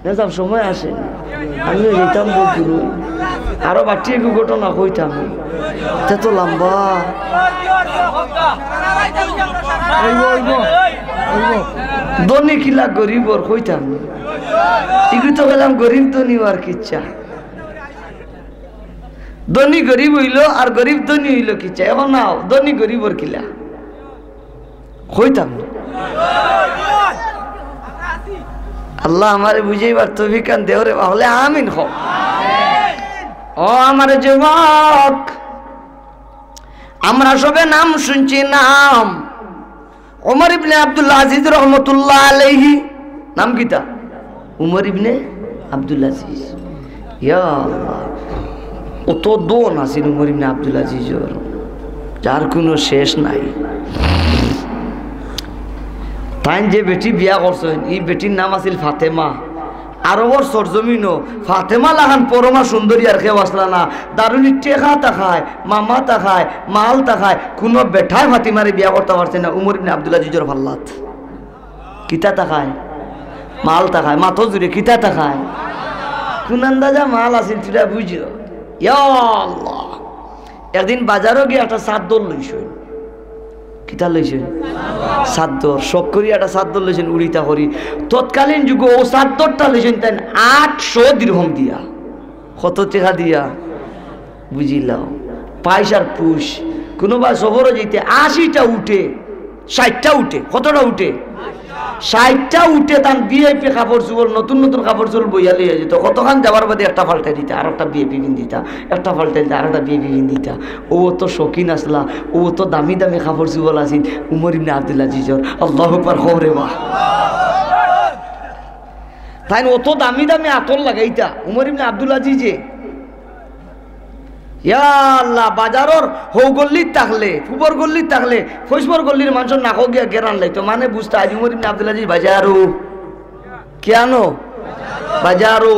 না সব সময় আসে আমি যেতাম গুরু আরো বাটি একটু ঘটনা কইতাম তো লম্বা ধনী কিলা গরিবর কইতাম এগুলো তো গেলাম গরিব ধনী আর কিচ্ছা ধনী গরিব হইল আর গরিব ধনী হইল কিচ্ছা এখন নাও ধনী গরিবর কিলা কইতাম আল্লাহ আমারে বুঝাইবার তৌফিক দান দেও রে বলে আমিন হোক ও আমার যুবক আমরা সবে নাম শুনছি নাম ওমর ইবনে আব্দুল আজিজ রহমতুল্লাহ আলাইহি নাম কিটা উমর ইবনে আব্দুল আজিজ ইয়া আল্লাহ অত দোন আছিল উমর ইবনে আব্দুল আজিজের যার কোনো শেষ নাই তাই যে বেটি বিয়া করছেন এই বেটির নাম আছিল ফাতেমা আরবর সরজমিনও ফাতেমা লাহান পরমা সুন্দরী আর কেউ আসলা না দারুনি টেকা তাকায় মামা তাকায় মাল তাকায় কোনো বেঠায় ফাতিমারে বিয়া করতে পারছে না উমর ইবনে আব্দুল আজিজের ভাল্লাত কিতা তাকায় মাল তাকায় মাথো জুড়ে কিতা তাকায় কোন আন্দাজা মাল আছিল তুরা বুঝিও ইয়া আল্লাহ একদিন বাজারও গিয়ে একটা চাদর লইছেন কিতা লইছেন চাদর শখ করি একটা চাদর লইছেন উড়িতা করি তৎকালীন যুগে ও চাদরটা লইছেন তাই 800 দিরহম দিয়া কত টাকা দিয়া বুঝিলাম পয়সার পুষ কোনোবা সফরও যেতে 80টা উঠে 60টা উঠে কতটা উঠে 60টা উঠে তান বিএপি কাপড় চুল নতুন নতুন কাপড় চুল বইয়া লইয়া যেত কতক্ষণ যাবার বাদে একটা পাল্টাই দিতা আর একটা বিএপি পিন দিতা একটা পাল্টাই দিতা আর একটা বিএপি পিন দিতা ও তো শৌখিন আসলা ও তো দামি দামি কাপড় চুল আছিল উমর ইবনে আব্দুল আজিজর আল্লাহু আকবার খবরে বাহ তাই অত দামি দামি আতর লাগাইতা উমর ইবনে আব্দুল আজিজে ইয়া আল্লাহ বাজারর হৌ গল্লিত থাকলে ফুবর গল্লিত থাকলে ফৈসবর গল্লির মানুষের নাকো গিয়া গেরান লাইতো মানে বুঝতে আজ উমর ইবনে আব্দুল আজিজ বাজারো কেন বাজারো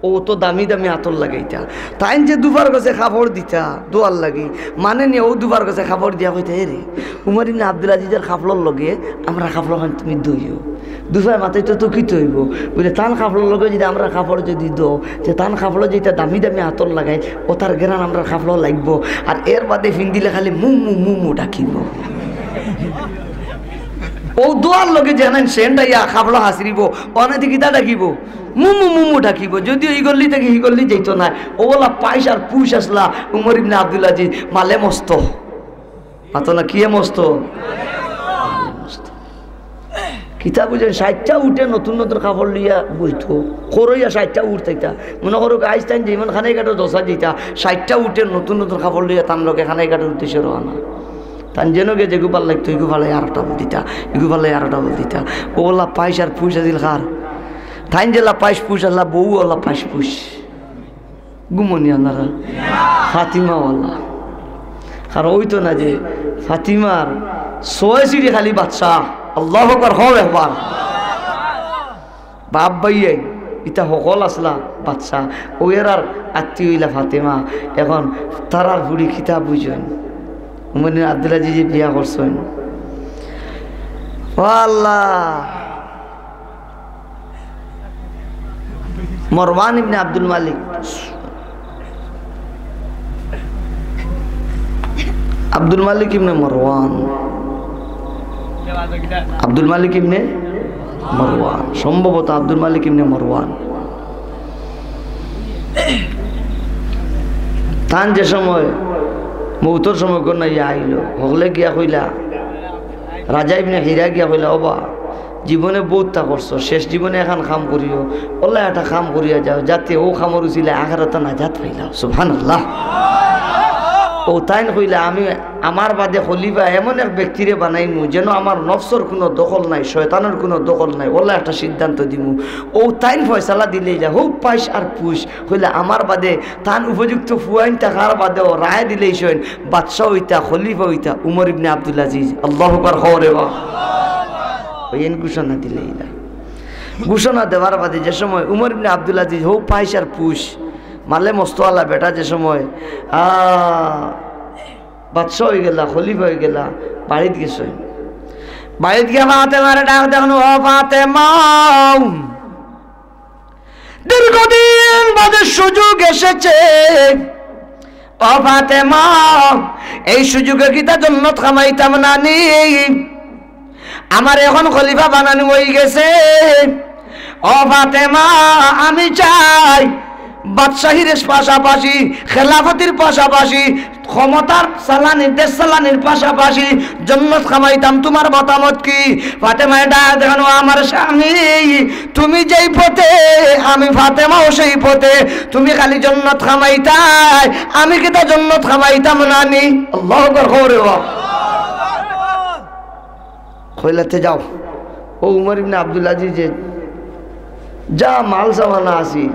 ও তো দামি দামি আতর লাগাইতা তাই যে দুবার গেছে খাবার দিতা দোয়ার লাগি মানে নিয়ে ও দুবার গেছে খাবার দিয়া কইতা রে উমর ইবনে আব্দুল আজিজের খাফলর লগে আমরা খাফল খান তুমি দইও দুফায় মাথায় তো কি তৈব বুঝলে টান খাফলর লগে যদি আমরা খাফড় যদি দো যে টান খাফলো যেটা দামি দামি আতর লাগাই ও তার গেরান আমরা খাফলো লাগবো আর এর বাদে ফিন দিলে খালি মু ডাকিব ও দোয়ার লগে জানেন সেন্টাইয়া খাফলো হাসিব অনেক কিতা ডাকিব মুমু ডাকিব যদিও এই গল্লি থেকে এই গল্লি যেত না ও বলা পয়সার পুষ আসলা উমর ইবনে আব্দুল আজিজ মালে মস্ত মাতো না কিয়ে মস্ত কিতা বুঝেন 60টা উঠে নতুন নতুন কাপড় লিয়া বইতো করইয়া 60টা উঠতেইতা মনে করো আইস্তাইন যেমন খানাই কাটো দশা দিতা 60টা উঠে নতুন নতুন কাপড় লিয়া তার লোকে খানাই কাটার উদ্দেশ্যে রওনা তান যেন গে যেগু ভাল লাগতো এগু ভালো আরোটা বল দিতা এগু ভালো আরোটা বল দিতা ওলা পয়সার পুষ আছিল খার থাইন জেলা পাইস পুষ আল্লাহ বউ ওলা পাইস পুষ গুমনি আল্লাহরা ফাতিমা ওলা আর ওই তো না যে ফাতিমার 6 সিঁড়ি খালি বাদশাহ আল্লাহু আকবার হও একবার বাপ ভাইয়ে ইটা সকল আসলা বাদশা ও এর আর আত্মীয় হইলা ফাতেমা এখন তারার বুড়ি খিতা বুঝেন উমর ইবনে আব্দুল আজিজ বিয়া করছেন ও আল্লাহ মারওয়ান ইবনে আব্দুল মালিক আব্দুল মালিক ইবনে মারওয়ান আব্দুল মালিক ইবনে মারওয়ান সম্ভবত আব্দুল মালিক ইবনে মারওয়ান তান যে সময় মৌতর সময় কন্যা ইয়া আইল হকলে গিয়া কইলা রাজা ইবনে হীরা গিয়া কইলা ওবা জীবনে বহুতটা করছো শেষ জীবনে এখন কাম করিও ওলা একটা কাম করিয়া যাও যাতে ও খামর উচিলে আখেরাতে নাজাত পাইলা সুবহানাল্লাহ ও তাই কইলা আমি আমার বাদে খলিফা এমন এক ব্যক্তিরে বানাইমু যেন আমার নফসর কোনো দখল নাই শয়তানের কোনো দখল নাই ওলা একটা সিদ্ধান্ত দিমু ও তাই ফয়সালা দিলেই যা হোক পাইস আর পুষ কইলা আমার বাদে তান উপযুক্ত ফুয়াইন থাকার বাদেও রায় দিলেই শোন বাদশাহ হইতা খলিফা হইতা উমর ইবনে আব্দুল আজিজ আল্লাহু আকবার খবরে বা ওইন ঘোষণা দিলেই না ঘোষণা দেওয়ার বাদে যে সময় উমর ইবনে আব্দুল আজিজ হোক পাইস আর পুষ মালে মস্তওয়ালা বেটা যে সময় বাদশাহ হয়ে গেলা খলিফা হয়ে গেলা বাড়িতে গেছে বাড়িতে গিয়ে ফাতেমারে ডাক দেখুন ও ফাতেমা দীর্ঘদিন বাদে সুযোগ এসেছে ও ফাতেমা, এই সুযোগে কিতা জান্নাত কামাইতাম নানি, আমার এখন খলিফা বানানো হয়ে গেছে। ও ফাতেমা, আমি চাই বাদশাহীর পাশাপাশি, খেলাফতির পাশাপাশি, ক্ষমতার চালানির, দেশ চালানির পাশাপাশি জান্নাত কামাইতাম, তোমার মতামত কি? ফাতেমা এটা দেখানো, আমার স্বামী তুমি যেই পথে আমি ফাতেমাও সেই পথে, তুমি খালি জান্নাত কামাইতাই, আমি কি তা জান্নাত কামাইতাম নানি? আল্লাহু আকবার। খবরে কইলাতে যাও ও উমর ইবনে আব্দুল আজিজে যা মাল সামানা আসি,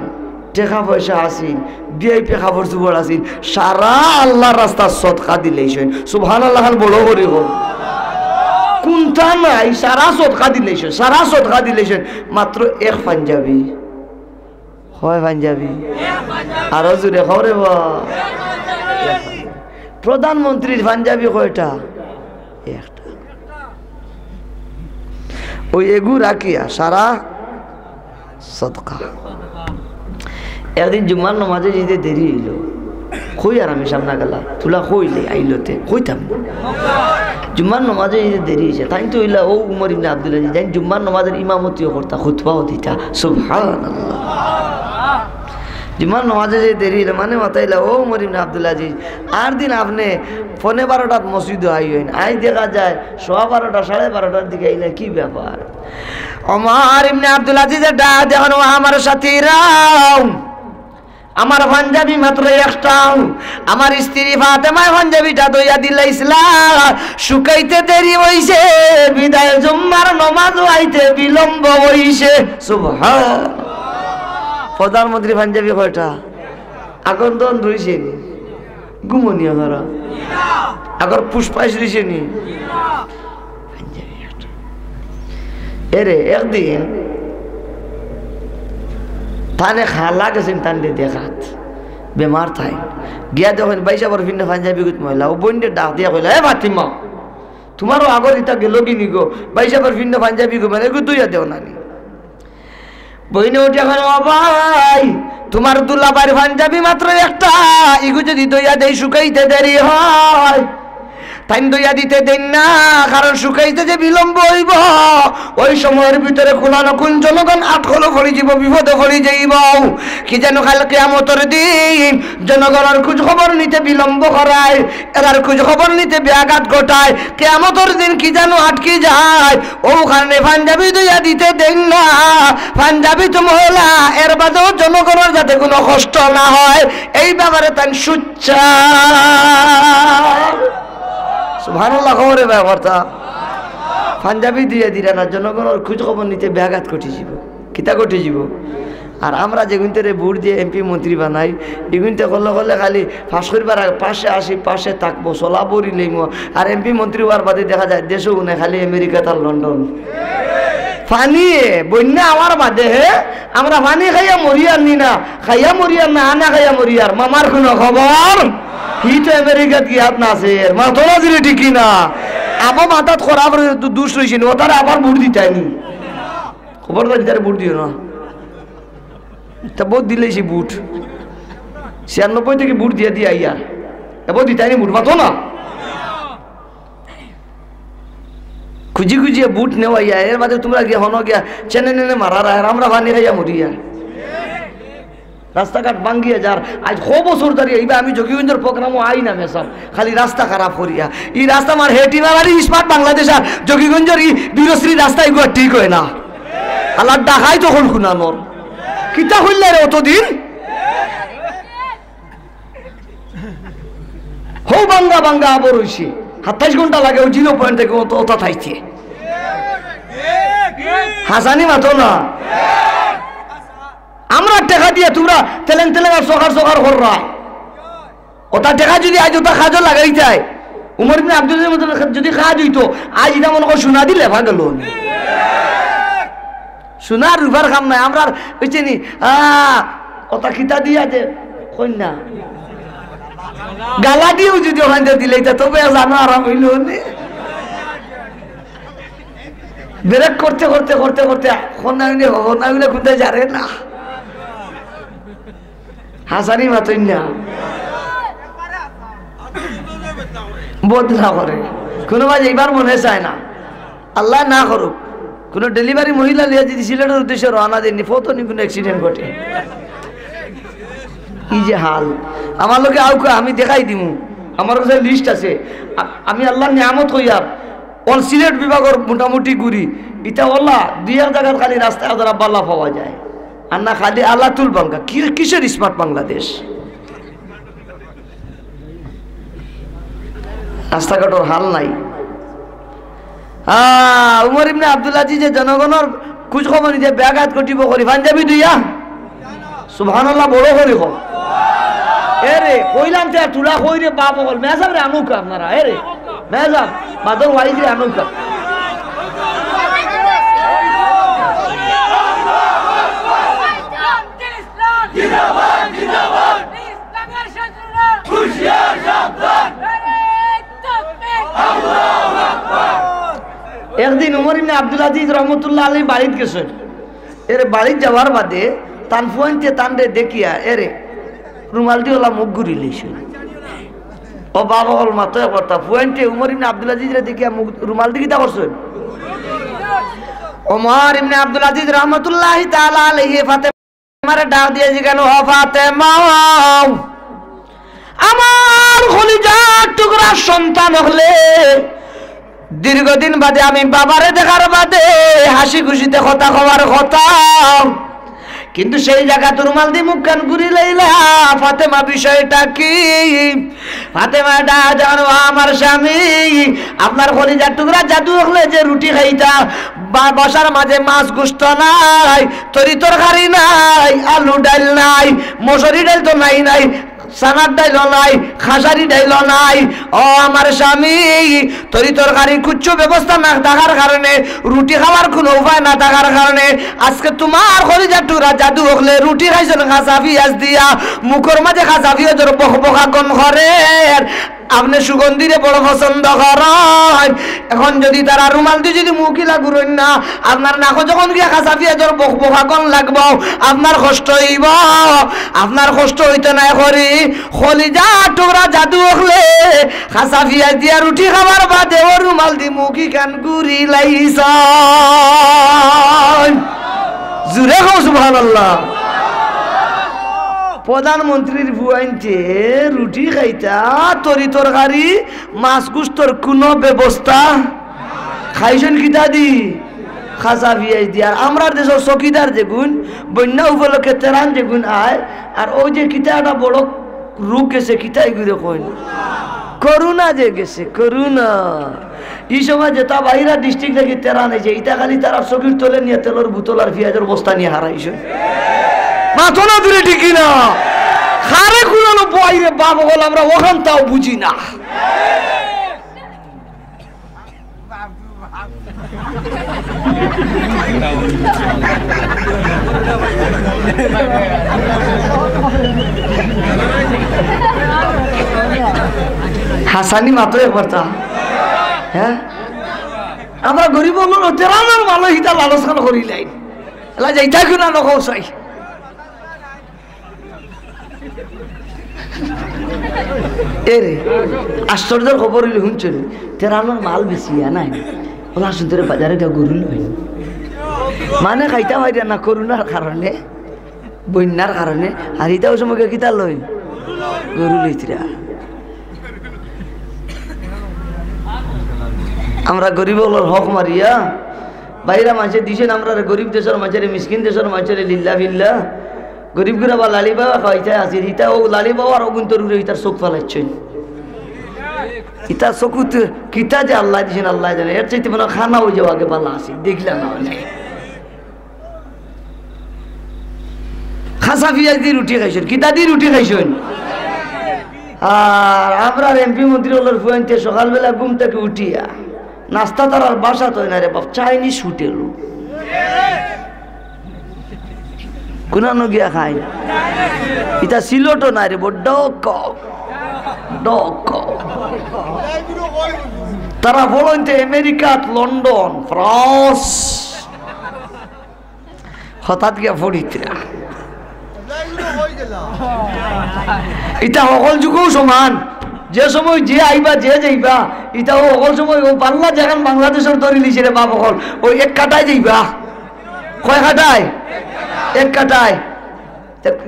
টেকা পয়সা আসিল, ভিআইপি খাবার চুবর আসিল, সারা আল্লাহর রাস্তা সদকা দিলেছেন। সুবহানাল্লাহ বড় করে হোক, কোনটা নাই সারা সদকা দিলেছেন, সারা সদকা দিলেছেন। মাত্র এক পাঞ্জাবি, হয় পাঞ্জাবি আরো জোরে খবরে প্রধানমন্ত্রীর পাঞ্জাবি কয়টা? একটা। ওই এগু রাখিয়া সারা সদকা। একদিন জুম্মার নমাজে যেতে দেরি হইল, কই আর আমি সামনা গেলা তুলা কইলে আইলতে কইতাম জুম্মার নমাজে যেতে দেরি হয়েছে, তাই তো হইলা ও উমর ইবনে আব্দুল আজিজ যাই জুম্মার নমাজের ইমামতিও করতা, খুতবাও দিতা। সুবহানাল্লাহ। জুম্মার নমাজে যে দেরি হইলে মানে মাথাইলা ও উমর ইবনে আব্দুল আজিজ, আর দিন আপনি 11:30 মসজিদে আইবেন, আই দেখা যায় 12:15 12:30 দিকে আইলে কি ব্যাপার? ওমর ইবনে আব্দুল আজিজের ডাক দেখানো, আমার সাথীরাও আমার পাঞ্জাবি মাত্র একটা, আমার স্ত্রী ফাতেমায় পাঞ্জাবিটা দইয়া দিলাইছিলা, শুকাইতে দেরি হইছে, বিদায় জুম্মার নমাজ আইতে বিলম্ব হইছে। সুবহান। প্রধানমন্ত্রী পাঞ্জাবি কয়টা? এখন তো রইছে নি ঘুমনিয়া ধরা, আগর পুষ্পাইশ রইছে নি পাঞ্জাবি একটা। এরে একদিন তানে খালা গেছেন, টানলে দেখাত বেমার থাই গিয়া দেখেন বাইসাবার ভিন্ন পাঞ্জাবি গুত মহিলা, ও বইনটা ডাক দিয়া কইলা, এ ফাতিমা তোমারও আগর ইটা গেল কি নিগো, বাইসাবার ভিন্ন পাঞ্জাবি গো মানে এগু দুইয়া দেও নানি। বইনে উঠে এখন, ও ভাই তোমার দুলাবার পাঞ্জাবি মাত্র একটা, ইগু যদি দইয়া দেই শুকাইতে দেরি হয়, তাই দইয়া দিতে দেন না, কারণ শুকাইতে যে বিলম্ব হইব, ওই সময়ের ভিতরে খোলা নকুন জনগণ আটকলো পড়ে যাব, বিপদে পড়ে যাইব। কি যেন কাল কিয়ামতের দিন জনগণের খোঁজ খবর নিতে বিলম্ব করায়, এরার খোঁজ খবর নিতে ব্যাঘাত ঘটায়, কিয়ামতের দিন কি যেন আটকে যায়, ওখানে পাঞ্জাবি দইয়া দিতে দেন না। পাঞ্জাবি তো মহলা, এর বাদেও জনগণের যাতে কোনো কষ্ট না হয় এই ব্যাপারে তাই সুচ্ছা। সুবহানাল্লাহ। খবরে ব্যাপারটা পাঞ্জাবি দিয়ে দিরা না, জনগণের খোঁজ খবর নিতে ব্যাঘাত ঘটে যাব, কিতা ঘটে যাব। আর আমরা যেগুনতে ভোট দিয়ে এমপি মন্ত্রী বানাই, এগুনতে করলে করলে খালি ফাঁস করবার পাশে আসি, পাশে থাকবো, চলা বড়ি লইমো, আর এমপি মন্ত্রী হওয়ার বাদে দেখা যায় দেশও উনি খালি আমেরিকা তার লন্ডন। পানি বন্যা আমার বাদে হে আমরা পানি খাইয়া মরিয়ার নি না, খাইয়া মরিয়ার না, আনা খাইয়া মরিয়ার, মামার কোনো খবর হি তো আমেরিকাত গিয়াত না আছে, মাথা দিলে ঠিকই না, আবার মাথাত খরাব দুষ রয়েছে ও তারা আবার ভোট দিতাইনি, খবরদার তারা ভোট দিও না। তা ভোট দিলেছি বুট 96 থেকে ভোট দিয়ে দিয়ে আইয়া এবার দিতাইনি ভোট মাতো না, খুঁজি খুঁজিয়ে বুট নেওয়া ইয়া, এর মাঝে তোমরা গিয়া হন গিয়া চেনে নেনে মারা রায়, আমরা পানি খাইয়া মরিয়া, রাস্তাঘাট ভাঙ্গিয়া যার আজ ক বছর দাঁড়িয়ে এইবার আমি যোগীগঞ্জের প্রোগ্রামও আই না মেসাম, খালি রাস্তা খারাপ করিয়া এই রাস্তা আমার হেটিমারি স্মার্ট বাংলাদেশ আর যোগীগঞ্জের এই বীরশ্রী রাস্তা এগুলো ঠিক হয় না, আল্লাহ ডাকাই তখন খুনানোর কিতা হইল রে অতদিন হো বাঙ্গা বাঙ্গা আবর হইছে 27 ঘন্টা লাগে, ও 0 পয়েন্ট থেকে ওটা থাইছে হাসানি মাতো না। আমরা টেকা দিয়ে তোমরা তেলেন তেলেন আর সকার সকার কররা, ওটা টেকা যদি আজ ওটা কাজও লাগাই যায়, উমর ইবনে আব্দুলের মতো যদি কাজ হইতো আজ এটা মনে কর সোনা দিলে ভাগ গেল, সোনার রূপার কাম নাই। আমরা বুঝছি নি ওটা কিতা দিয়া যে কন্যা গালা দিয়েও যদি ওখান দিলে তবে জানো আরাম হইল, ব্রেক করতে করতে করতে করতে কোথায় যারে না হাসানি মাতই না বদলা করে কোনো মাঝে এইবার মনে চায় না আল্লাহ না করুক কোনো ডেলিভারি মহিলা লিয়ে যদি সিলেটের উদ্দেশ্যে রওনা দেননি ফটো নি কোনো অ্যাক্সিডেন্ট ঘটে কি যে হাল আমার লোকে আউকা আমি দেখাই দিমু আমার কাছে লিস্ট আছে আমি আল্লাহর নিয়ামত হইয়ার অল সিলেট বিভাগের মোটামুটি ঘুরি এটা ওল্লা 2 জায়গার খালি রাস্তায় ওদের বাল্লা পাওয়া যায় আর না খালি আল্লাহ তুল বাংলা কিসের স্মার্ট বাংলাদেশ রাস্তাঘাটের হাল নাই উমর ইবনে আব্দুল আজিজে জনগণের খোঁজ খবর নিতে ব্যাঘাত ঘটিব করি পাঞ্জাবি দুইয়া সুবহানাল্লাহ বড় করি হোক এরে কইলাম তে তুলা কই রে বাপ বল মেজাব রে আনুকা আপনারা এরে মেজাব বাদর ওয়াইজ রে আনুকা জিন্দাবাদ জিন্দাবাদ ইসলামের শত্রুরা হুশিয়ার সাবধান আল্লাহু আকবার একদিন উমর ইবনে আব্দুল আজিজ রহমাতুল্লাহ আলাইহি বাড়িতে গেছেন এর বাড়িতে যাওয়ার বাদে তান ফুয়াইতে তানরে দেখিয়া এরে রুমাল দিয়ে ওলা মুখ ঘুরি লইছেন ও বাবা হল মাথায় কথা ফুয়াইতে উমর ইবনে আব্দুল আজিজ রে দেখিয়া মুখ রুমাল দিয়ে কিতা করছেন ওমর ইবনে আব্দুল আজিজ রহমাতুল্লাহি তাআলা আলাইহি ফাতেমারে ডাক দিয়ে জিগানো ও ফাতেমা আমার কলিজার টুকরা সন্তান হলে দীর্ঘদিন বাদে আমি বাবারে দেখার বাদে হাসি খুশিতে কথা কওয়ার কথা কিন্তু সেই জায়গা রুমাল দিয়ে মুখ কান ঘুরি লইলা ফাতেমা বিষয়টা কি ফাতেমা ডা জানো আমার স্বামী আপনার কলিজার টুকরা জাদু হলে যে রুটি খাইতা বসার মাঝে মাছ গোস্ত নাই তরি তরকারি নাই আলু ডাল নাই মসুরি ডাল তো নাই নাই সানার ডাইল নাই খাসারি ডাইল নাই ও আমার স্বামী তরি তরকারি কুচ্ছু ব্যবস্থা না থাকার কারণে রুটি খাওয়ার কোনো উপায় না থাকার কারণে আজকে তোমার কলিজার টুকরা জাদু হলে রুটি খাইছেন খাসা পিঁয়াজ দিয়া মুখের মাঝে খাসা পিঁয়াজ বক বকা কন করে আপনি সুগন্ধিরে বড় পছন্দ করেন এখন যদি তারা রুমাল দিয়ে যদি মুখিলা ঘুরেন না আপনার নাকো যখন গিয়ে খাসা পিঁয়াজের বক বকা কন লাগবো আপনার কষ্ট হইব আপনার কষ্ট হইতে নাই করি কলিজা টুকরা জাদু হলে খাসা পিঁয়াজ দিয়া রুটি খাবার বাদে ও রুমাল দি মুখি কান ঘুরি লাইছ জুড়ে খাও সুবহানাল্লাহ প্রধানমন্ত্রীর বুয়াইনতে রুটি খাইতা তরি তরকারি মাছ গুস্তর কোনো ব্যবস্থা খাইছেন কিতা দি খাসা পিঁয়াজ দি আর আমরা দেশের চকিদার যেগুন বন্যা উপলক্ষে তেরান যেগুন আয় আর ওই যে কিতা একটা বড় রোগ গেছে কিতা এগুলো কইন করোনা যে গেছে করোনা এই সময় যেটা বাইরা ডিস্ট্রিক্ট থেকে তেরান হয়েছে এটা খালি তারা চকির তলে নিয়ে তেলের বোতল আর পেঁয়াজের বস্তা নিয়ে হারাইছে মাথো না দূরে ঠিকই না খারে কুলানো বাইরে বাবা বল আমরা ওখান তাও বুঝি না হাসানি মাত্র একবার তা হ্যাঁ আমরা গরিব তেরানোর ভালো হিতা আলোচনা করি লাইন এলা যাইতা কিনা নকৌ চাই এরে আশ্চর্যের খবর হইলে শুনছিল তেরানোর মাল বেশি নাই ওলা সুন্দর বাজারে গা গরু লই মানে খাইতা পাইরা না করোনার কারণে বন্যার কারণে আর ইটাও সময় কিতা লই গরু লইতরা আমরা গরিব হক মারিয়া বাইরা মাঝে দিছেন আমরা গরিব দেশের মাঝে মিসকিন দেশের মাঝে লিল্লা বিল্লা গরিব গুলা বা লালি বাবা খাইতে আছে ইটা ও লালি বাবা আর অগুন্তর ইটার চোখ ফালাচ্ছেন ইটা চকুত কিতা যে আল্লাহ দিছেন আল্লাহ জানে এর চাইতে মানে খানা হয়ে যাওয়া আগে বালা আছে দেখলাম না খাসা পিঁয়াজ দিয়ে রুটি খাইছেন কিতা দিয়ে রুটি খাইছেন আর আমরা এমপি মন্ত্রী হলোর ফুয়াইতে সকালবেলা ঘুম থেকে উঠিয়া নাস্তা তার আর বাসা তো না রে বাপ চাইনিজ হোটেল কোন গিয়া খাই এটা সিলটো না রে ডক ডক তারা বলতে আমেরিকা লন্ডন ফ্রান্স হঠাৎ গিয়া ফরিদরা এটা সকল যুগও সমান যে সময় যে আইবা যে যাইবা এটা সকল সময় ও বাংলা যেখান বাংলাদেশের তরি লিছে রে বাপ সকল ওই এক কাটায় যাইবা কয় কাটায় এক কাটায়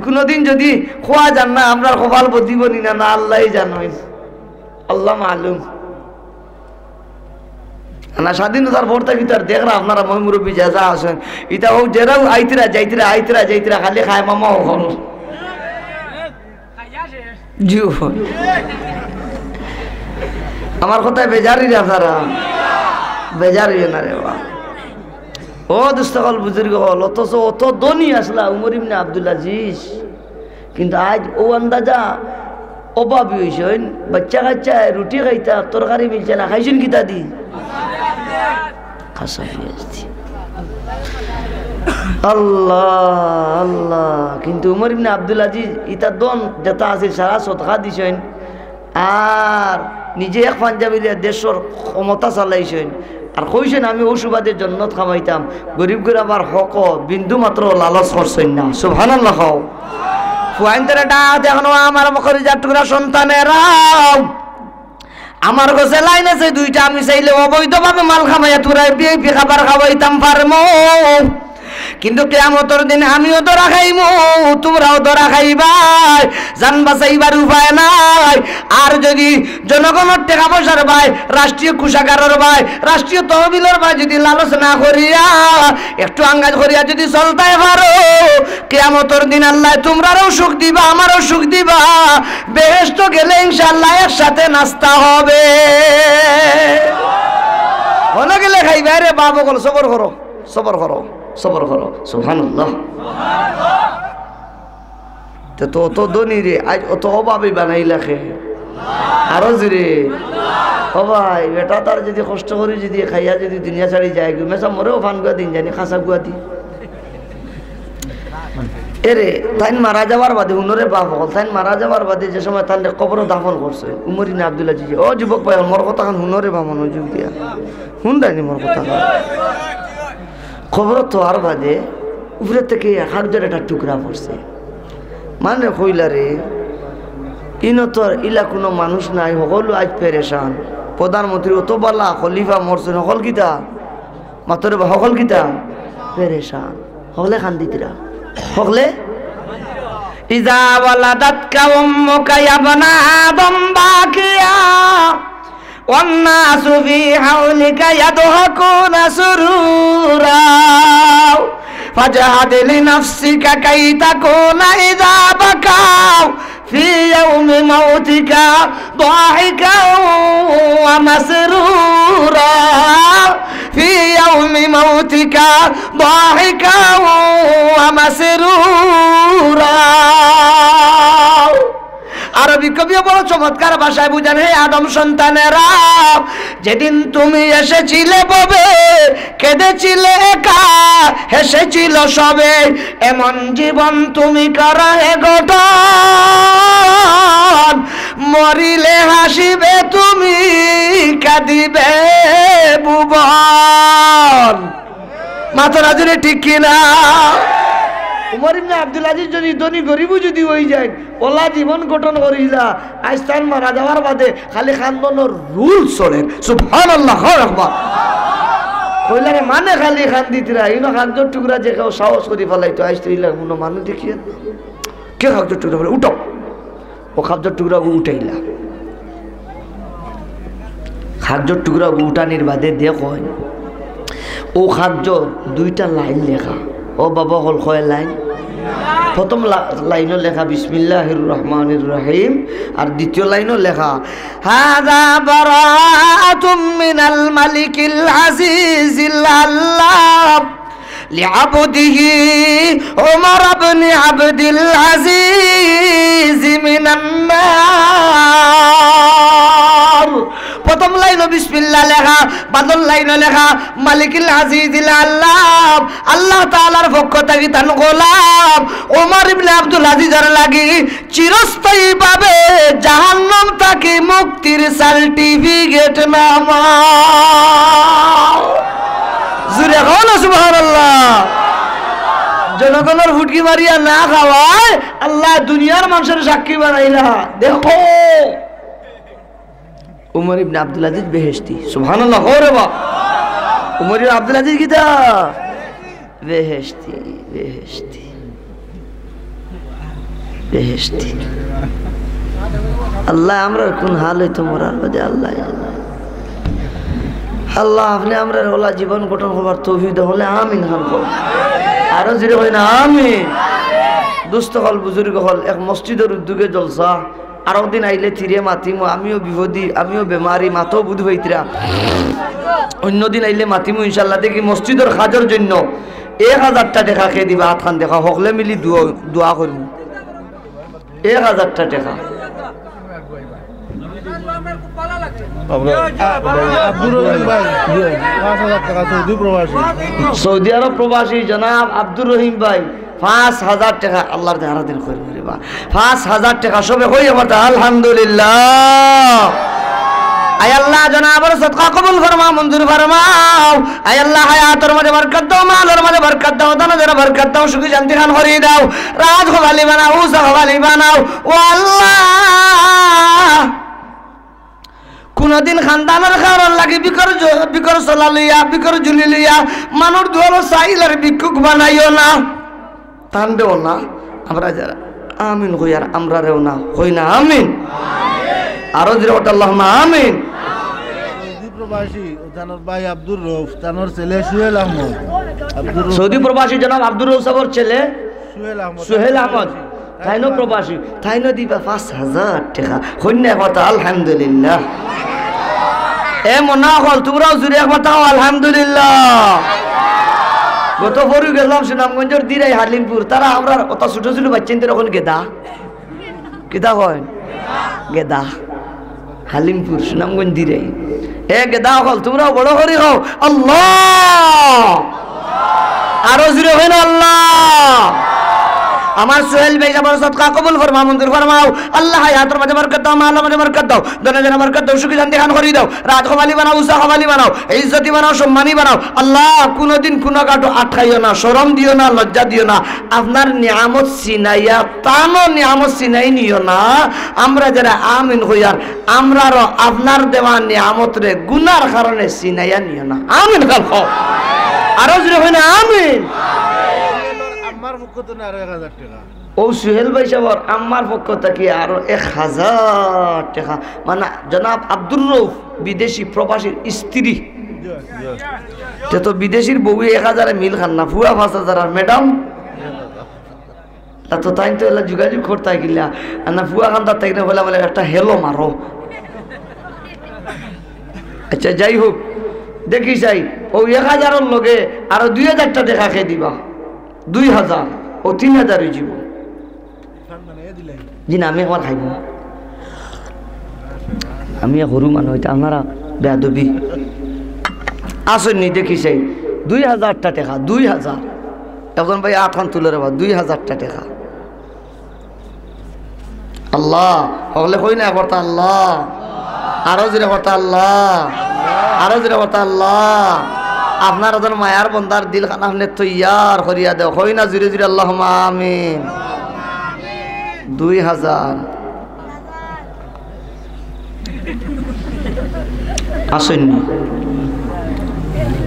কোনোদিন যদি খোয়া যান না আমরা কপাল বদিব নি না আল্লাহ জানেন আল্লাহ মালুম না স্বাধীনতার পর থাকি তার দেখরা আপনারা মই মুরব্বী যা আসেন এটা হোক যেরাও আইতরা যাইতরা খালি খায় মামা হল জিও আমার কথায় বেজারি রে আপনারা বেজারি না রে বাবা ও দুস্তকল বুজুর্গ হল অথচ অত ধনী আসলা উমর ইবনে আব্দুল আজিজ কিন্তু আজ ও আন্দাজা অভাবী হয়েছেন বাচ্চা কাচ্চা রুটি খাইতা তরকারি মিলছে না খাইছেন কিতা দি আল্লাহ আল্লাহ কিন্তু উমর ইবনে আব্দুল আজিজ ইতা দন যেটা আছে সারা সদকা দিছেন আর নিজে এক পাঞ্জাবির দেশের ক্ষমতা চালাইছেন আর কইছেন আমি ও সুবাদের জন্নত খামাইতাম গরিব গরিবার হক বিন্দু মাত্র লালচ করছেন না সুবহানাল্লাহ খাও ফুয়াইনদের ডাক দেখো আমার মখরি জাটুরা সন্তানেরা আমার কাছে লাইন আছে দুইটা আমি চাইলে অবৈধভাবে মাল খামাইয়া তোরা বিএপি খাবার খাওয়াইতাম পারমো কিন্তু কিয়ামতের দিন আমিও ধরা খাইমু তোমরাও ধরা খাইবাই জান বাঁচাইবার উপায় নাই আর যদি জনগণের টাকা পয়সার ভাই রাষ্ট্রীয় কোষাগারের ভাই রাষ্ট্রীয় তহবিলের ভাই যদি লালচ না করিয়া একটু আঙ্গাজ করিয়া যদি চলতে পারো কিয়ামতের দিন আল্লাহ তোমরাও সুখ দিবা আমারও সুখ দিবা বেহেশত গেলে ইনশাআল্লাহ একসাথে নাস্তা হবে হলো গেলে খাইবা রে বাবা বল সবর করো সবর করো সবর করো সুবহানাল্লাহ তো অত ধনী রে আজ অত অভাবে বানাইলা খে আরো জুড়ে ও ভাই বেটা তার যদি কষ্ট করে যদি খাইয়া যদি দুনিয়া ছাড়ি যায় মেসা মরেও ফান গুয়া দিন জানি খাসা গুয়া দি এরে তাইন মারা যাওয়ার বাদে উনরে বাপ হল তাইন মারা যাওয়ার বাদে যে সময় তাহলে কবর দাফন করছে উমর ইবনে আব্দুল আজিজ ও যুবক ভাই মোর কথা খান হুনরে বা মনোযোগ দিয়া শুন দেয়নি মোর কথা খবর তো আর বাদে উপরে থেকে হাগজের একটা টুকরা পড়ছে মানে কইলা রে ইনো তো ইলা কোনো মানুষ নাই সকলো আজ পেরেশান প্রধানমন্ত্রী অত বালা খলিফা মরছেন সকল কিতা মাতরে সকল কিতা পেরেশান সকলে খান্দিতরা সকলে ইজা ওয়ালাদাতকা উম্মুকা ইয়াবনা আদম বাকিয়া والناس في حولك يضحكون سرورا فاجهد لنفسك كي تكون إذا بكوا في يوم موتك ضاحكا ومسرورا في يوم موتك ضاحكا ومسرورا আরবি কবি বড় চমৎকার ভাষায় বুঝান হে আদম সন্তানেরা যেদিন তুমি এসেছিলে ববে কেঁদেছিলে একা হেসেছিল সবে এমন জীবন তুমি করো হে গঠন মরিলে হাসিবে তুমি কাঁদিবে ভুবন মাথা জুড়ে ঠিক কিনা উমর ইবনে আব্দুল আজিজ যদি ধনী গরিবও যদি হয়ে যায় ওলা জীবন গঠন করিলা আইস্তান মারা যাওয়ার বাদে খালি খানদনের রুল চলে সুবহানাল্লাহ আকবার কইলারে মানে খালি খান দিতরা ইনো খানজোর টুকরা যে কেউ সাহস করি ফেলাইতো আইস্তাইলা কোনো মানুষ দেখিয়া কে খাকজোর টুকরা বলে উঠো ও খাকজোর টুকরা উঠাইলা খাকজোর টুকরা উঠানির বাদে দেখো ও খাকজোর দুইটা লাইন লেখা ও বাবা হল কয় লাইন প্রথম লাইনও লেখা বিসমিল্লাহির রহমানির রহিম আর দ্বিতীয় লাইনও লেখা হাযা বারাআতুম মিনাল মালিকিল আজিজিল আল্লাহ লিআবদিহি উমর ইবনে আব্দুল আজিজ মিনান নার প্রথম লাইনও বিসমিল্লাহ লেখা বাদল লাইনও লেখা মালিকুল আজিজিল আল্লাহ আল্লাহ তাআলার পক্ষ থেকে তান গোলাম ওমর ইবনে আব্দুল আজিজের লাগি চিরস্থায়ী ভাবে জাহান্নাম থেকে মুক্তির সার্টিফিকেট নামা জুরে হলো সুবহানাল্লাহ জনগণের ফুটকি মারিয়া না খাওয়ায় আল্লাহ দুনিয়ার মানুষের সাক্ষী বানাইলা। দেখো উমর ইবনে আব্দুল আজিজ বেহেশতি, সুবহানাল্লাহ। ওরে বাবা, উমর ইবনে আব্দুল আজিজ কিটা বেহেশতি, বেহেশতি, বেহেশতি। আল্লাহ আমরা কোন হাল হইতো মরার বাদে আল্লাহ আল্লাহ আপনি আমরা ওলা জীবন গঠন হবার তৌফিক হলে আমিন হাল কর। আরো যেটা হয় না আমিন। দুস্থ হল বুজুর্গ হল এক মসজিদের উদ্যোগে জলসা। আরো দিন আইলে থিরে মাতিমো, আমিও বিপদী, আমিও বেমারি, মাথাও বুধ হইতরা। অন্যদিন আইলে মাতিমো ইনশাল্লাহ। দেখি মসজিদের কাজের জন্য 1000 টাকা খেয়ে দিবা। হাত খান দেখা সকলে মিলি দোয়া করব। 1000 টাকা সৌদি আরব প্রবাসী জনাব আব্দুর রহিম ভাই 5000 টাকা আল্লাহর দেহারা দিন করে 5000 টাকা সবে হই আমার আলহামদুলিল্লাহ। আয় আল্লাহ জনাবের সদকা কবুল ফরমা, মঞ্জুর ফরমাও। আয় আল্লাহ হায়াতের মাঝে বরকত দাও, মালের মাঝে বরকত দাও, দানের বরকত দাও, সুখী শান্তি খান হরি দাও, রাজ খোয়ালি বানাও, উসা খোয়ালি বানাও। ও আল্লাহ কোনদিন খানদানের খাওয়ার লাগে বিকর চলা লইয়া, বিকর জুলি লইয়া মানুষ ধর চাইলার ভিক্ষুক বানাইও না, টান দেও না। আমরা যারা আমিন হই আর আমরা রেও না হই না আমিন। আরো যে আল্লাহ আমিন। সৌদি প্রবাসী জনাব আব্দুর রউফ সাহেবের ছেলে সোহেল আহমদ, তাইনো প্রবাসী, তাইনো দিবা 5000 টাকা। কন্যা কথা আলহামদুলিল্লাহ। এ মনা হল তোমরাও জুড়ে একবার তাও আলহামদুলিল্লাহ। গত পরু গেলাম সুনামগঞ্জের দিরাই হালিমপুর, তারা আমরা অত ছোট ছোট বাচ্চাদের এখন গেদা কেদা হয় গেদা হালিমপুর সুনামগঞ্জ দিরাই। এ গেদা হল তোমরাও বড় করে হও আল্লাহ। আরো জুড়ে হয় না আল্লাহ। আমার সোহেল ভাই আমার সদকা কবুল ফরমা, মঞ্জুর ফরমাও। আল্লাহ হায়াতের মাঝে বরকত দাও, মালের মাঝে বরকত দাও, ধনে ধনে বরকত দাও, সুখী শান্তি খান করি দাও, রাজ খোয়ালি বানাও, উসা খোয়ালি বানাও, ইজ্জতি বানাও, সম্মানী বানাও। আল্লাহ কোনোদিন কোনো কাটো আটকাইও না, শরম দিও না, লজ্জা দিও না। আপনার নিয়ামত সিনাইয়া তানো নিয়ামত সিনাই নিও না। আমরা যারা আমিন হইয়ার আমরারও আপনার দেওয়া নিয়ামত রে গুনার কারণে সিনাইয়া নিও না। আমিন কাল খাও। আরো যদি হয় না আমিন। ও সুহেল ভাই সাহেব আমার পক্ষ থেকে আরো 1000 টাকা। মানে জনাব আব্দুর রউফ বিদেশি প্রবাসীর স্ত্রী, তো বিদেশির বউ 1000 মিল খান না, পুরা 5000। আর ম্যাডাম তো তাই তো এলা যোগাযোগ করতে গিলা না, পুয়া খান তার থেকে বলে বলে একটা হেলো মারো। আচ্ছা যাই হোক, দেখি চাই ও 1000 লগে আরো 2000 টাকা খেয়ে দিবা। 2000 ও 3000 হয়ে যাব। জি না আমি আমার খাইব, আমি সরু মানুষ হইতে আপনারা বেয়াদবি আসেননি। দেখি চাই 2000 টাকা। 2000 এখন ভাই 8 খান তুলে রাখবা। 2000 টাকা আল্লাহ হলে কই না করতা আল্লাহ। আরো জোরে করতা আল্লাহ, আরো জোরে করতা আল্লাহ। আপনার ওদের মায়ার বন্দার দিল খান আপনি তৈয়ার করিয়া দেও, হই না জুড়ে জুড়ে আল্লাহ আমিন। 2000 আসেননি।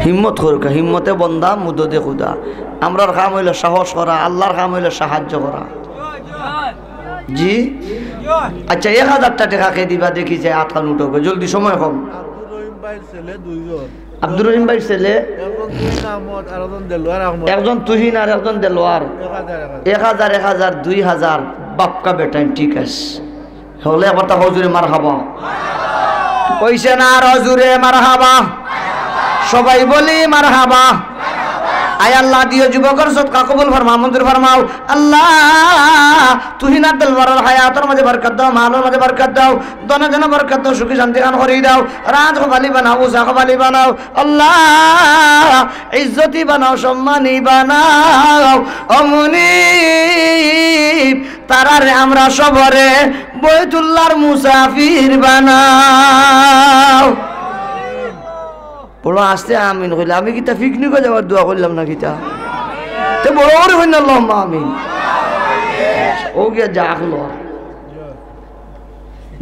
হিম্মত করুক, হিম্মতে বন্দা মুদদে খুদা। আমরার কাম হইল সাহস করা, আল্লাহর কাম হইল সাহায্য করা। জি আচ্ছা 1000 টাকা খেয়ে দিবা। দেখি যে 8 খান উঠো, জলদি সময় কম। আব্দুর রহিম ভাই ছেলে একজন তুহিন আর একজন দেলোয়ার। 1000 1000 2000 বাপকা বেটাইম। ঠিক আছে হলে আবার তা হজুরে মার হাবা কইছে না, আর হজুরে মার হাবা সবাই বলি মার হাবা। আয় আল্লাহ দিও যুবকর সদকা কবুল ফরমা, মঞ্জুর ফরমাও। আল্লাহ তুহিনা দেলওয়ারের হায়াতের মাঝে বরকত দাও, মালের মাঝে বরকত দাও, দনে দনে বরকত দাও, সুখী শান্তি খান করি দাও, রাজ খোয়ালি বানাও, উসা খোয়ালি বানাও। আল্লাহ ইজ্জতি বানাও, সম্মানী বানাও। অমুনিব তারারে আমরা সবরে বৈতুল্লাহর মুসাফির বানাও। বলো আসতে আমিন কইলে আমি কিতা পিকনিকে যাওয়ার দোয়া করলাম না কিতা। তে বড় করে হইন আল্লাহুম্মা আমিন। ও গিয়া যা হলো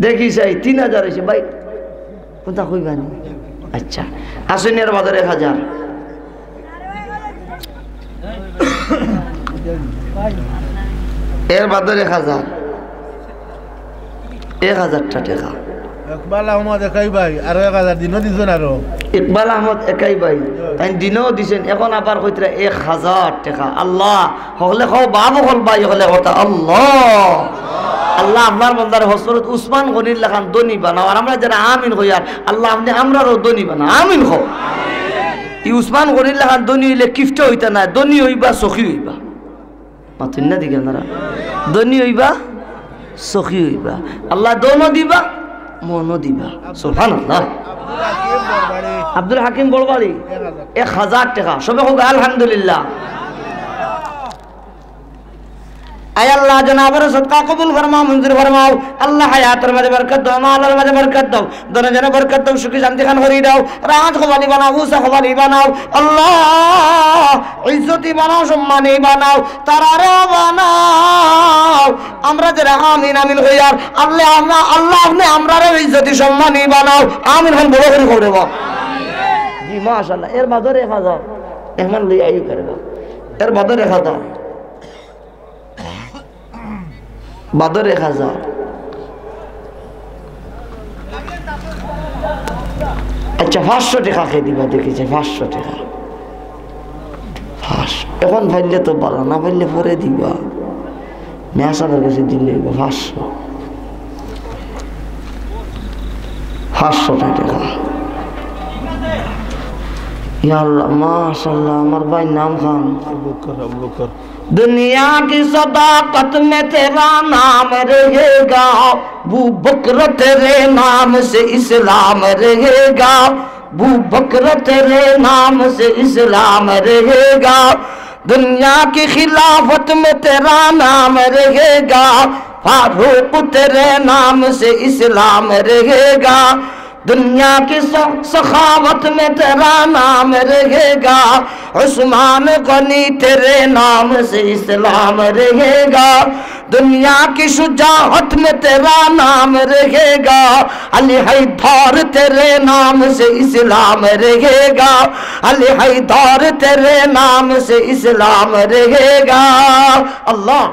দেখি চাই 3000 হয়েছে ভাই কোথা কইবানি। আচ্ছা আসেন এর বাজার 1000 এর বাজার 1000 1000টা টাকা ইকবাল আহমদ একাই ভাই আর 1000 দিনও দিছেন আরো ইকবাল আহমদ একাই ভাই তাই দিনও দিছেন এখন আবার কইতরা 1000 টাকা আল্লাহ হলে খাও বাবু হল ভাই হলে কথা আল্লাহ আল্লাহ আপনার বান্দার হযরত উসমান গনির লাখান দনি বানাও আর আমরা যারা আমিন কই আর আল্লাহ আপনি আমরারও দনি বানাও আমিন কও ই উসমান গনির লাখান দনি হইলে কিফট হইতা না দনি হইবা সখী হইবা মাতুন না দিকে না দনি হইবা সখী হইবা আল্লাহ দোনো দিবা মনো দিবা সুবহানাল্লাহ। আব্দুল হাকিম বড়বাড়ি 1000 টাকা সবে হোক আলহামদুলিল্লাহ। আয় আল্লাহ জনাবের সদকা কবুল ফরমাও মঞ্জুর ফরমাও আল্লাহ হায়াতের মাঝে বরকত দাও মালের মাঝে বরকত দাও দনে জনে বরকত দাও সুখী শান্তি খান করি দাও রাজ খোবালি বানাও উসা খোবালি বানাও আল্লাহ ইজ্জতি বানাও সম্মানী বানাও তারারে বানাও আমরা যারা আমিন আমিন হই আর আল্লাহ আপনি আমরারে ইজ্জতি সম্মানী বানাও আমিন হন বড় করে করে বা জি মাশাআল্লাহ। এর বাদরে 1000 এখন লই আই করব এর বাদরে 1000 বাদর 1000 আচ্ছা 500 টাকা খেয়ে দিবা দেখেছে 500 টাকা এখন ভাইলে তো ভালো না ভাইলে পরে দিবা নেশাদের কাছে দিলে 500 টাকা या अल्लाह माशाल्लाह अमर भाई नाम खान दुनिया की सदाकत में तेरा नाम रहेगा बू बकर तेरे नाम से इस्लाम रहेगा बू बकर तेरे नाम से इस्लाम रहेगा दुनिया की खिलाफत में तेरा नाम रहेगा फारूक तेरे नाम से इस्लाम रहेगा दुनिया की सखावत में तेरा नाम रहेगा उस्मान गनी तेरे नाम से इस्लाम रहेगा दुनिया की शुजाअत में तेरा नाम रहेगा अली हैदर तेरे नाम से इस्लाम रहेगा अली हैदर तेरे नाम से इस्लाम रहेगा अल्लाह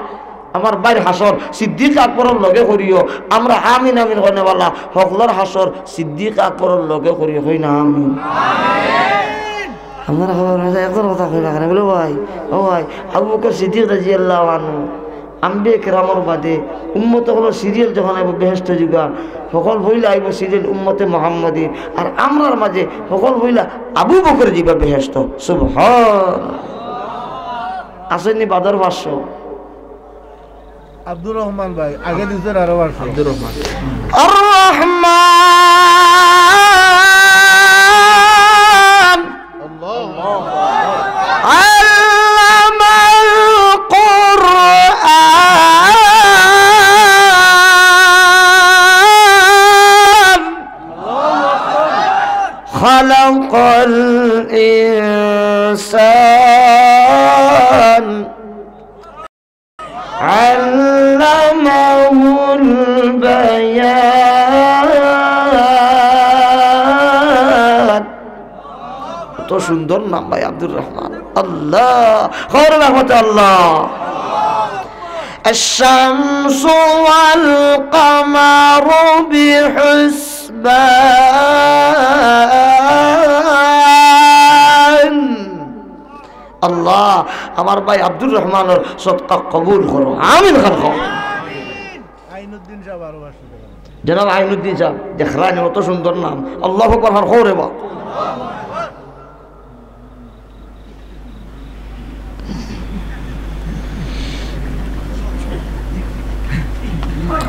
আমার বাইর হাসর সিদ্দিক আকবরের লগে করিও আমরা আমিন আমিন কইনে वाला হকলর হাসর সিদ্দিক আকবরের লগে করিও কই না আমিন আমিন আমরা খবর আছে একজন কথা কই না বলে ভাই ও ভাই আবু বকর সিদ্দিক রাদিয়াল্লাহু আনহু আম্বিয়া কিরামের বাদে উম্মত হলো সিরিয়াল যখন আইব বেহেশত যুগার সকল হইলা আইব সিরিয়াল উম্মতে মুহাম্মাদি আর আমরার মাঝে সকল হইলা আবু বকর জিবা বেহেশত সুবহানাল্লাহ। আসেনি বাদর 500 আব্দুর রহমান ভাই আগে দিছেন আরো আব্দুর রহমান আর রহমান আল্লাহ আল্লামাল কুরআন খালাকাল ইনসান علمه البيان তো সুন্দর নাম ভাই আব্দুর রহমান আল্লাহ খবর রহমত আল্লাহ الشمس والقمر بحسبان আল্লাহ আমার ভাই আব্দুর রহমানের সদকা কবুল করো আমিন খান খাও আইনুদ্দিন সাহেব আরো জনাব আইনুদ্দিন সাহেব দেখরান কত সুন্দর নাম আল্লাহু আকবার হর খোরে বা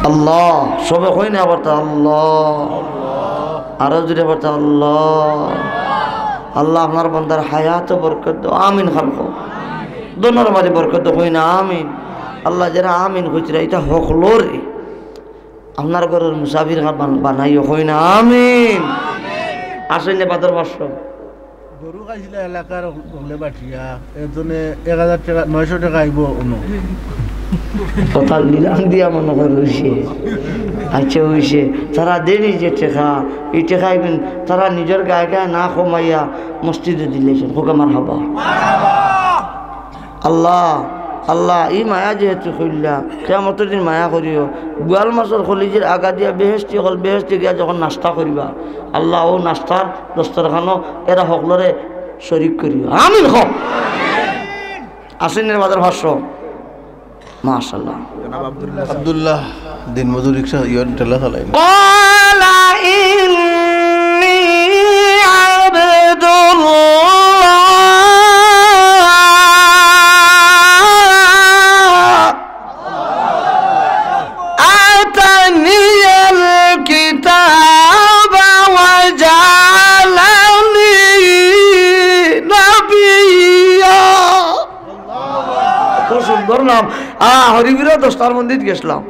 আল্লাহ সবে কই না আবার আল্লাহ আরো জুড়ে আবার আল্লাহ আল্লাহ আপনার বান্দার হায়াত বরকত দাও আমিন খান খাও দোনোর মাঝে বরকত হই না আমিন আল্লাহ যারা আমিন হইছে এটা হকলো রে আপনার ঘরের মুসাফির বানাইও হই না আমিন আসেন বাদর 500 গরু খাইছিল এলাকার হলে বাঠিয়া এজনে 1000 টাকা 900 টাকা আইব অন্য কথা নিলাম দিয়া মনে করে হইছে আচ্ছা হইছে তারা দেরি যে টেকা এই টেকা তারা নিজের গায়ে গায়ে না কমাইয়া মসজিদে দিলেছেন হোক আমার হাবা আল্লাহ আল্লাহ ই মায়া যেহেতু কইলা কেমতের দিন মায়া করিও গোয়াল মাছের কলিজের আগা দিয়া বেহেস্তি হল বেহেস্তি গিয়া যখন নাস্তা করিবা আল্লাহ ও নাস্তার দস্তরখানো এরা সকলরে শরিক করিও আমিন হক আসিনের বাজার ভাষ্য মাশাআল্লাহ জনাব আব্দুল্লাহ দিন মজুর রিকশা ইয়ন ঠেলা চালায় ক্বালা ইন্নী আবদুল্লাহ আতানিয়াল কিতাবা ওয়া জাআলানি নাবিয়্যা কত সুন্দর নাম হরিবীর 10টার মন্দির গেছিলাম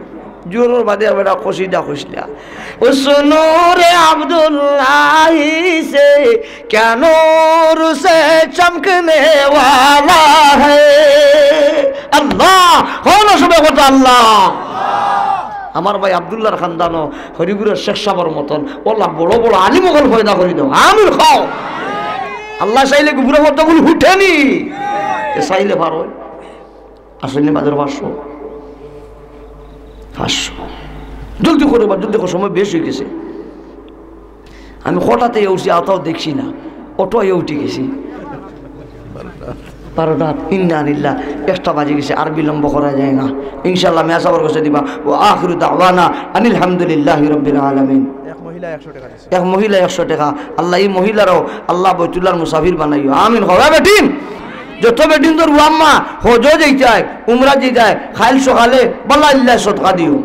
জোরের বাদে বেটা কষিটা খুশলা ও সুনো রে আব্দুল্লাহ সে क्या नूर से चमकने वाला है अल्लाह हो ना सबे কথা আল্লাহ আমার ভাই আব্দুল্লাহর খানদানো হরিবীরের শেখ সাহেবের মতন ওলা বড় বড় আলিম ওগল পয়দা করে দাও আমিন খাও আল্লাহ চাইলে গুবুরা মতগুলো উঠেনি চাইলে পারো আসলে বাজার 500 জলদি করে বা জলদি করে সময় বেশ হয়ে গেছে আমি হঠাৎ উঠছি আতাও দেখছি না অটো উঠে গেছি 12টা ইন্নালিল্লাহ 1টা বাজে গেছে আর বিলম্ব করা যায় না ইনশাআল্লাহ মেয়া সাবর কাছে দিবা ও আখিরু দাওয়ানা আনিল হামদুলিল্লাহি রাব্বিল আলামিন এক মহিলা 100 টাকা আল্লাহ এই মহিলারও আল্লাহ বাইতুল্লাহর মুসাফির বানাইও আমিন হবে বেটিন যত বেটিন তোর আম্মা হজও যাইতায় উমরা যাইতায় খাইল সকালে বল্লা ইল্লাহ সদকা দিও